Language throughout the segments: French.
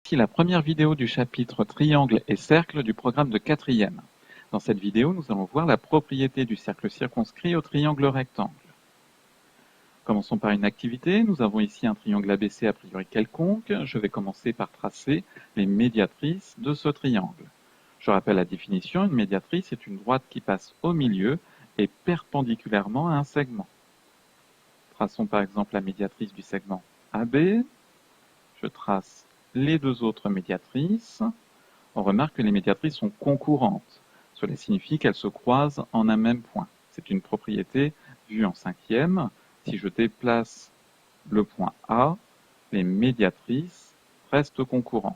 Voici la première vidéo du chapitre Triangle et cercle du programme de 4e. Dans cette vidéo, nous allons voir la propriété du cercle circonscrit au triangle rectangle. Commençons par une activité. Nous avons ici un triangle ABC a priori quelconque. Je vais commencer par tracer les médiatrices de ce triangle. Je rappelle la définition, une médiatrice est une droite qui passe au milieu et perpendiculairement à un segment. Traçons par exemple la médiatrice du segment AB. Je trace les deux autres médiatrices. On remarque que les médiatrices sont concurrentes. Cela signifie qu'elles se croisent en un même point. C'est une propriété vue en 5e. Si je déplace le point A, les médiatrices restent concurrentes.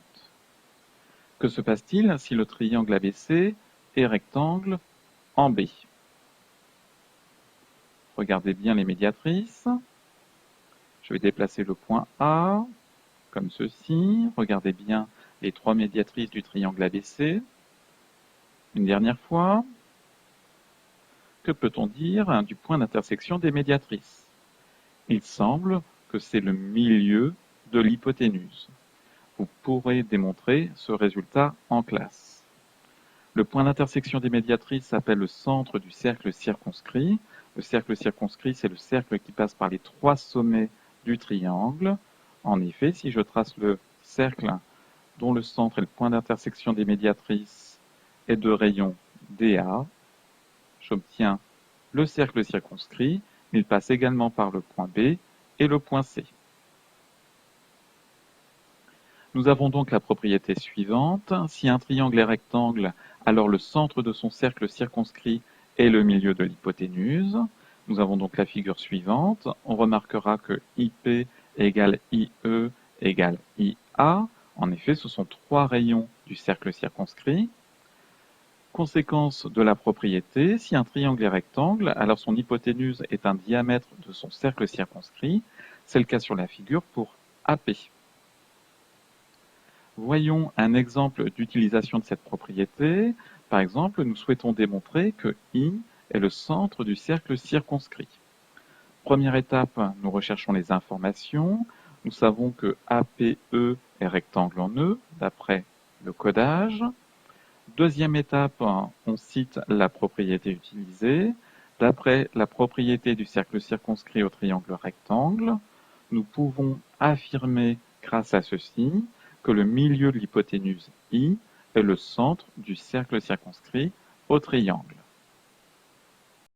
Que se passe-t-il si le triangle ABC est rectangle en B? Regardez bien les médiatrices. Je vais déplacer le point A, comme ceci. Regardez bien les trois médiatrices du triangle ABC. Une dernière fois. Que peut-on dire du point d'intersection des médiatrices? Il semble que c'est le milieu de l'hypoténuse. Vous pourrez démontrer ce résultat en classe. Le point d'intersection des médiatrices s'appelle le centre du cercle circonscrit. Le cercle circonscrit, c'est le cercle qui passe par les trois sommets du triangle. En effet, si je trace le cercle dont le centre et le point d'intersection des médiatrices est de rayon DA, j'obtiens le cercle circonscrit. Il passe également par le point B et le point C. Nous avons donc la propriété suivante. Si un triangle est rectangle, alors le centre de son cercle circonscrit est le milieu de l'hypoténuse. Nous avons donc la figure suivante. On remarquera que IP égale IE égale IA. En effet, ce sont trois rayons du cercle circonscrit. Conséquence de la propriété, si un triangle est rectangle, alors son hypoténuse est un diamètre de son cercle circonscrit. C'est le cas sur la figure pour AP. Voyons un exemple d'utilisation de cette propriété. Par exemple, nous souhaitons démontrer que I est le centre du cercle circonscrit. Première étape, nous recherchons les informations. Nous savons que APE est rectangle en E, d'après le codage. Deuxième étape, on cite la propriété utilisée. D'après la propriété du cercle circonscrit au triangle rectangle, nous pouvons affirmer, grâce à ceci, que le milieu de l'hypoténuse I est le centre du cercle circonscrit au triangle.